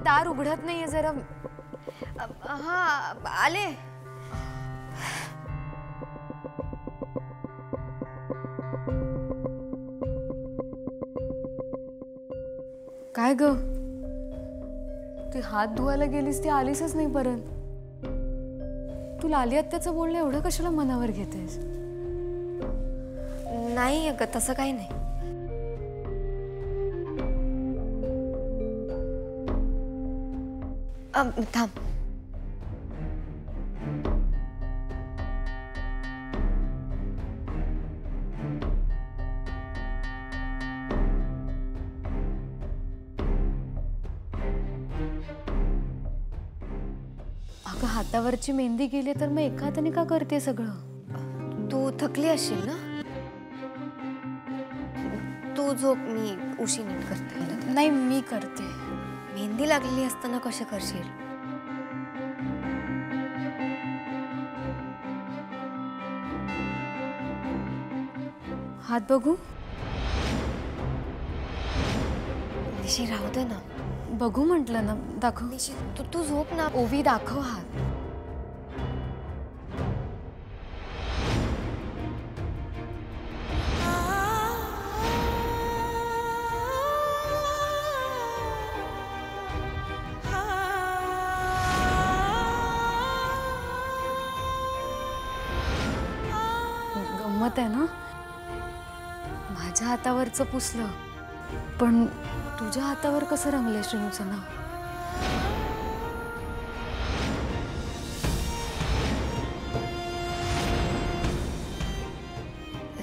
दार उघडत नाहीये जरा। हा आले। काय ग, ती हात धुवायला गेलीस ती आलीसच नाही परत। तू लाली आत्याचं बोलणं एवढं कशाला मनावर घेतेस? नाही अगं, तसं काही नाही। थांब। अगं हातावरची मेहंदी गेली तर मग एका हाताने का करते सगळं? तू थकली असशील ना, तू झोप, मी उशी नीट करते। नाही मी करते। मेहंदी लागलेली असताना कसे करशील? हात बघू? निशी राहू दे ना। बघू म्हटलं ना, दाखव। निशी तू झोप ना। ओवी दाखव हात। गंमत आहे ना, माझ्या हातावरचं पुसलं पण तुझ्या हातावर कसं रंगलंय श्रीनूचं नाव?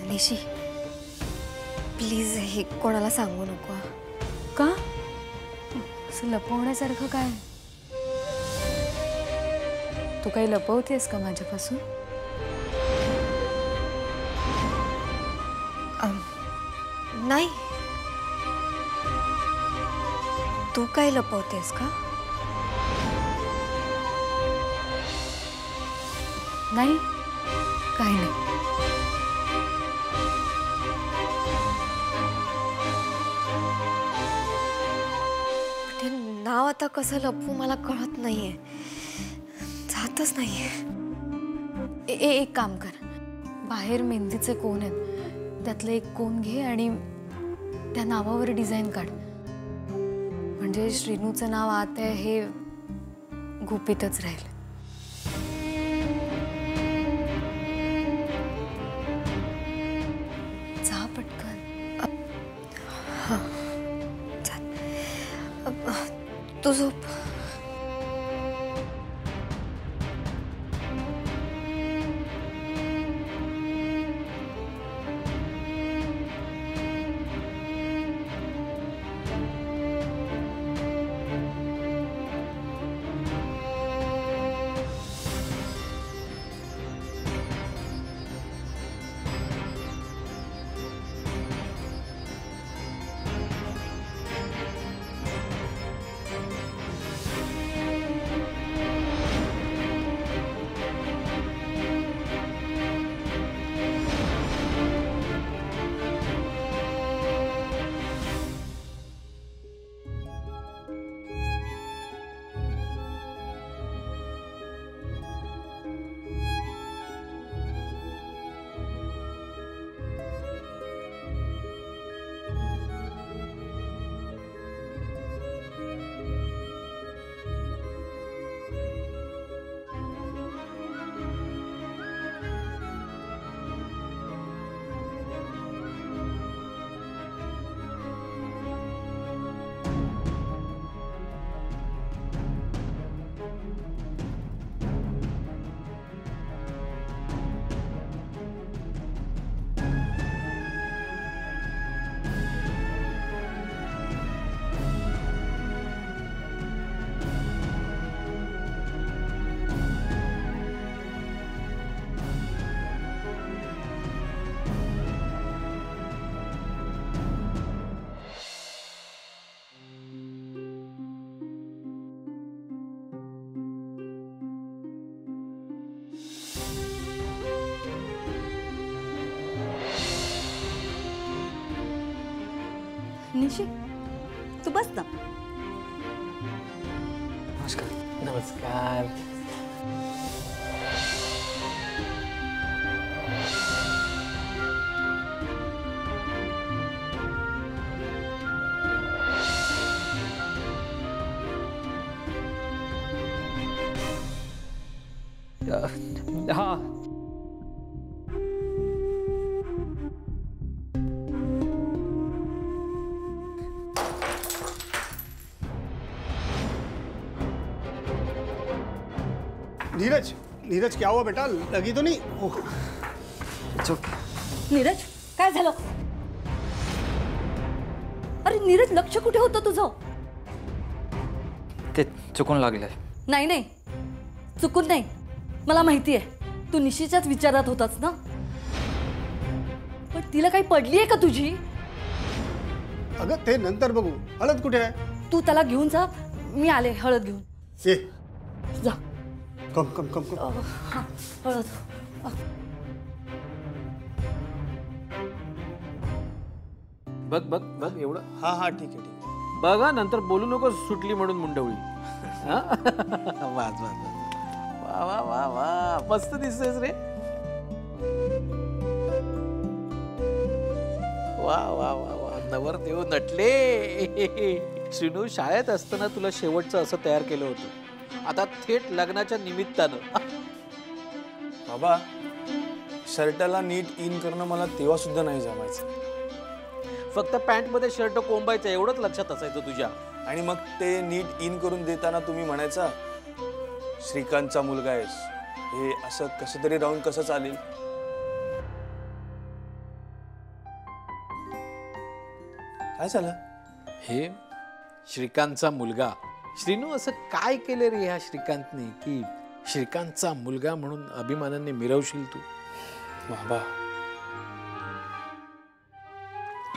निशी प्लीज हे कोणाला सांगू नको। का? असं लपवण्यासारखं काय? तू काही लपवतेस का माझ्यापासून? नाही। तू काय लपवतेस का? नाही, काही नाही। ते नाव आता कसं लपवू मला कळत नाहीये, जातच नाहीये। एक काम कर, बाहेर मेहंदीचे कोन आहेत, त्यातलं एक कोन घे आणि त्या नावावर डिझाईन काढ, म्हणजे श्रीनूचं नाव आत आहे हे गुपितच राहील। जा पटकन। हाँ, तू झोप। निशी तू बस ना। नमस्कार. नमस्कार. हा नीरज, नीरज क्या हुआ बेटा? लगी तो नहीं? ओह, नीरज काय झालं? अरे नीरज लक्ष कुठे होतं तुझं? ते चुकून लागलंय. नाही नाही चुकून नाही, मला माहिती आहे तू निशीच्याच विचारात होतास ना. पण तिला काही पडली आहे का तुझी? अगं ते नंतर बघू. हळद कुठे आहे? तू त्याला घेऊन जा, मी आले हळद घेऊन. ये जा. कम कम कम कम. हा हळद. बघ बघ बघ एवढं. हा हा ठीक आहे ठीक आहे. बघा नंतर बोलू नको सुटली म्हणून मुंडवळी. हा? वाज वाज वाज. वा वा वा वा मस्त दिसतेस रे. वा वा वा वा नवरदेव नटले. श्रीनू शाळेत असताना तुला शेवटचं असं तयार केलं होतं, आता थेट लग्नाच्या निमित्तानं. बाबा, शर्टाला नीट इन करणं मला तेव्हा सुद्धा नाही जमायचं. फक्त पॅन्ट मध्ये शर्ट कोंबायचं एवढंच लक्षात असायचं तुझ्या. आणि मग ते नीट इन करून देताना तुम्ही म्हणायचा श्रीकांतचा मुलगा आहेस. हे असं कसं तरी राहून कसं चालेल? काय झालं? हे श्रीकांतचा मुलगा. श्रीनू असं काय केलं रे ह्या श्रीकांतने की श्रीकांतचा मुलगा म्हणून अभिमानाने मिरवशील तू? बाबा,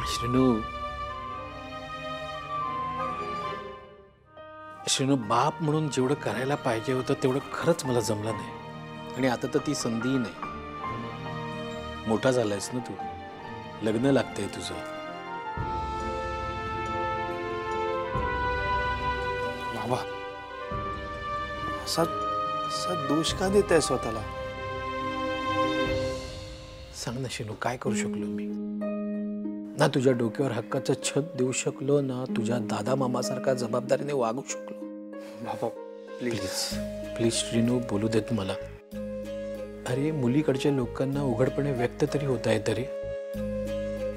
श्रीनू, श्रीनू बाप म्हणून जेवढं करायला पाहिजे होतं तेवढं खरंच मला जमलं नाही. आणि आता तर ती संधीही नाही. मोठा झालायस ना तू, लग्न लागतंय तुझं. बाबा, असा दोष का देताय स्वतःला? सांग ना श्रीनू, काय करू शकलो मी? ना तुझ्या डोक्यावर हक्काचं छत देऊ शकलो, ना तुझ्या दादा मामासारखा जबाबदारीने वागू शकलो. बाबा प्लीज प्लीज श्रीनू, बोलू देत मला. अरे मुलीकडच्या लोकांना उघडपणे व्यक्त तरी होत आहे तरी,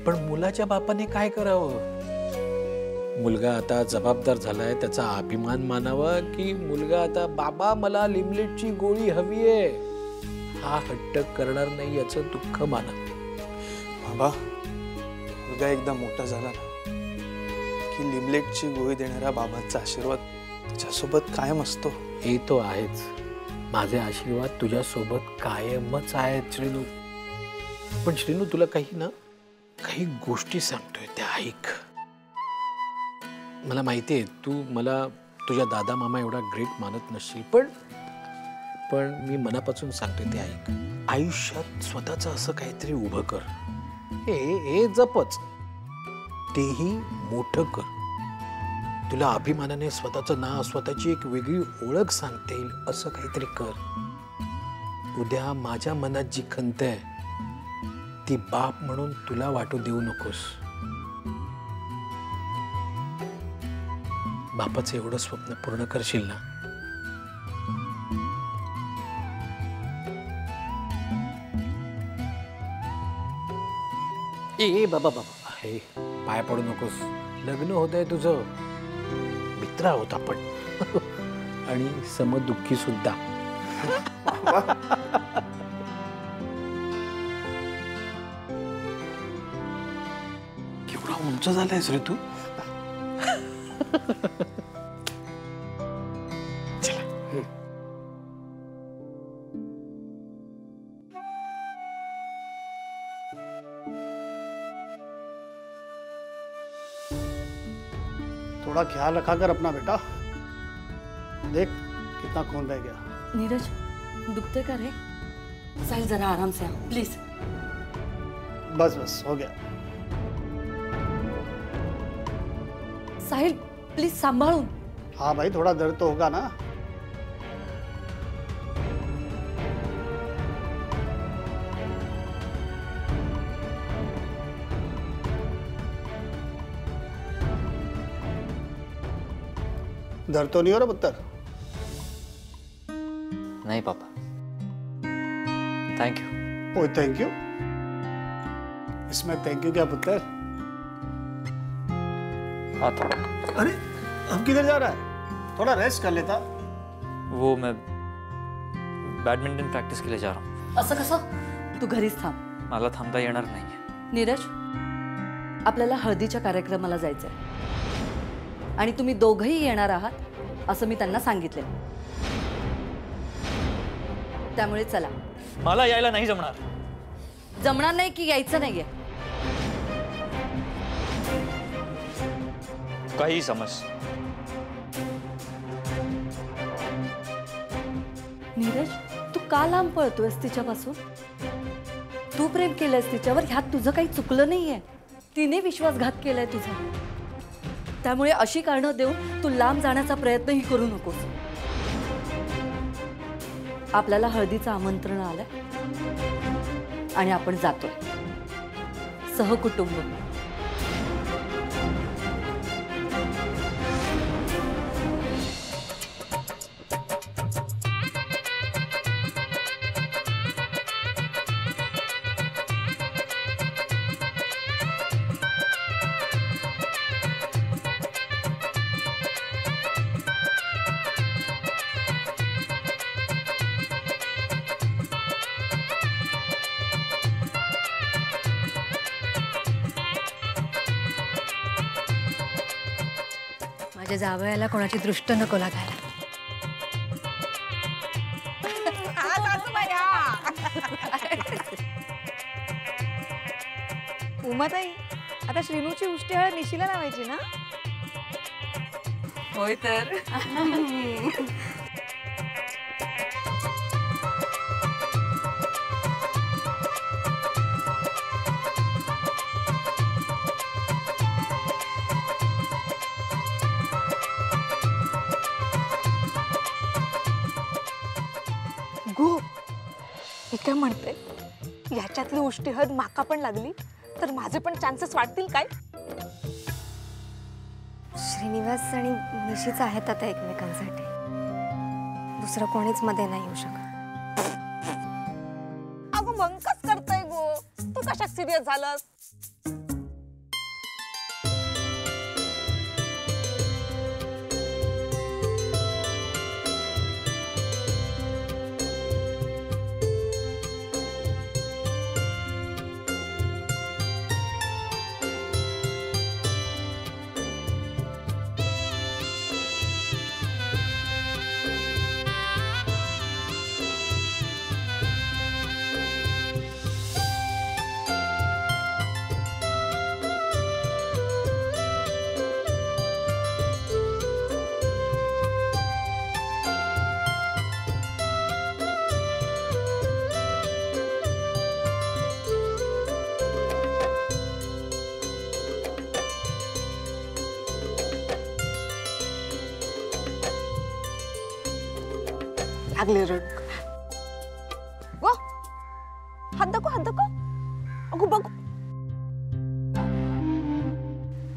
पण मुलाच्या बापाने काय करावं? मुलगा आता जबाबदार झालाय, त्याचा अभिमान मानावा की मुलगा आता बाबा मला लिमलेटची गोळी हवी आहे हा हट्ट करणार नाही याचं दुःख माना. बाबा, मुलगा एकदा मोठा झाला ना की लिमलेटची गोळी देणाऱ्या बाबांचा आशीर्वाद त्याच्यासोबत कायम असतो. हे तो आहेच. माझे आशीर्वाद तुझ्यासोबत कायमच आहेत श्रीनू. पण श्रीनू, तुला काही गोष्टी सांगतोय त्या ऐक. मला माहिती आहे तू मला तुझ्या दादा मामा एवढा ग्रेट मानत नसशील, पण मी मनापासून सांगतोय ते ऐक. आयुष्यात स्वतःचं असं काहीतरी उभं कर. हे जपच, तेही मोठं कर. तुला अभिमानाने स्वतःचं नाव, स्वतःची एक वेगळी ओळख सांगता येईल असं काहीतरी कर. उद्या माझ्या मनात जी खंत आहे ती बाप म्हणून तुला वाटू देऊ नकोस. बापाचं एवढं स्वप्न पूर्ण करशील ना? ए बाबा बाबा, हे पाय पडू नकोस. लग्न होत आहे तुझं. मित्र आहोत आपण आणि समदुःखी सुद्धा. केवढा उंच झालायस रे तू. थोड़ा ख्याल रखा कर अपना बेटा. देख कितना खून रह गया. नीरज दुखते का रे? साहिल जरा आराम से आ प्लीज. बस बस हो गया. साहिल प्लीज सांभाळून. हाँ भाई, थोड़ा दर्द तो होगा ना। दर्द तो नहीं हो रहा पुत्र? नहीं पापा, thank you. Oh thank you? इसमें थैंक यू क्या पुत्र? हाँ थोड़ा। अरे अब किधर जा रहा है? थोड़ा रेस्ट कर लेता। वो मैं बॅडमिंटन प्रॅक्टिस के लिए जा रहा हूँ। असं कसं? तू घरीच थांब. मला थांबता येणार नाहीये. नीरज, आपल्याला हळदीच्या कार्यक्रमाला जायचंय आणि तुम्ही दोघंही येणार आहात असं मी त्यांना सांगितले. त्यामुळे चला. मला यायला नाही जमणार. जमणार नाही की यायचं नाहीये? काही समज. नीरज, तू का लांब पळतोयस तिच्यापासून? तू प्रेम केलंयस तिच्यावर, ह्यात तुझं काही चुकलं नाहीये. तिने विश्वासघात केलाय तुझा. त्यामुळे अशी कारणं देऊन तू लांब जाण्याचा प्रयत्नही करू नकोस. आपल्याला हळदीचं आमंत्रण आलंय आणि आपण जातोय सहकुटुंब. माझ्या जावयाला कोणाची दृष्ट नको लागायला. उमाताई, आता श्रीनूची उष्टी हळद निशीला लावायची ना? होय तर. गो, मी काय म्हणते, ह्याच्यातली उष्टी हळद माका पण लागली तर माझे पण चान्सेस वाढतील काय? श्रीनिवास आणि निशीच आहेत आता एकमेकांसाठी. दुसरं कोणीच मध्ये नाही येऊ शकत. अगं मग कस करताय गो? तू कशात सिरियस झालंस? लागले रड. गो, हात दाखव, हात दाखव. अगो बघ.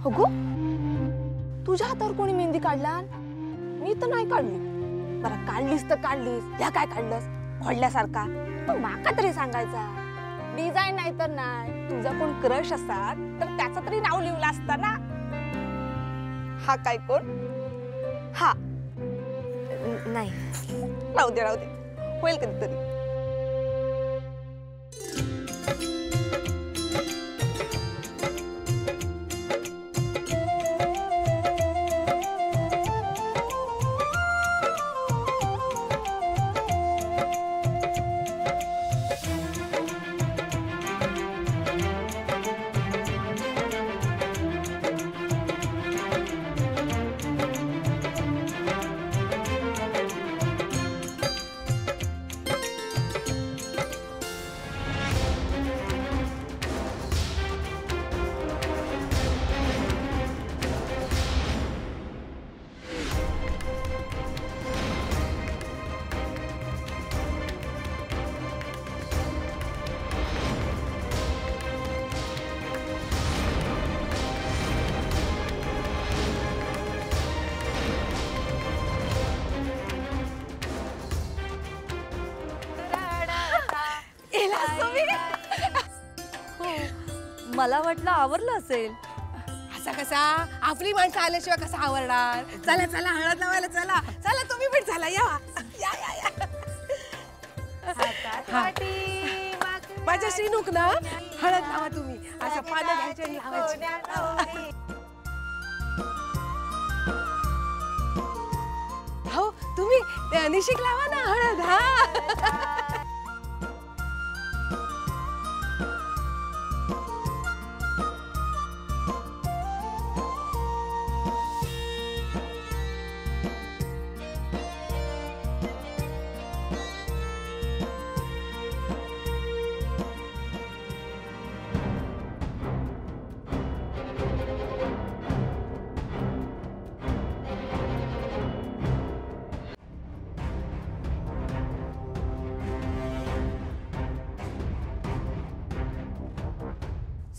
अगो, तुझ्या हातावर कोणी मेहंदी काढला? मी तर नाही काढली. बरं काढलीस तर काढलीस, ह्या काय काढलंस खोडल्यासारखा? पण माका तरी सांगायचा. डिझाईन नाही तर नाही. तुझा कोण क्रश असतात तर त्याचं तरी नाव लिहिलं असतं ना. हा काय कोण? हा नाही. राहू दे, राहू दे. होईल कधीतरी. मला वाटलं आवरलं असेल. असा कसा आपली माणसं आल्याशिवाय कसा आवडणार. चला चला हळद लावायला चला. चला तुम्ही पण चला या या या या. माझ्या श्रीनुक ना हळद लावा तुम्ही. असं पानं घ्यायचे आणि लावायचे. हो तुम्ही निशिक लावा ना हळद. हा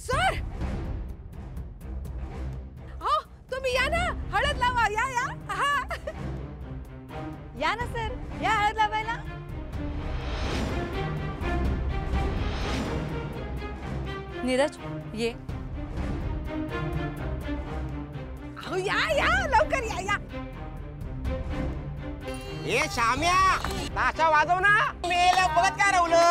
सर हो तुम्ही या ना हळद लावा. या या हा या ना सर, या हळद लावायला. नीरज ये. अहो या या लवकर या या. ए श्याम्या ताशा वाजव ना. मेलं बघत काय राहुलं.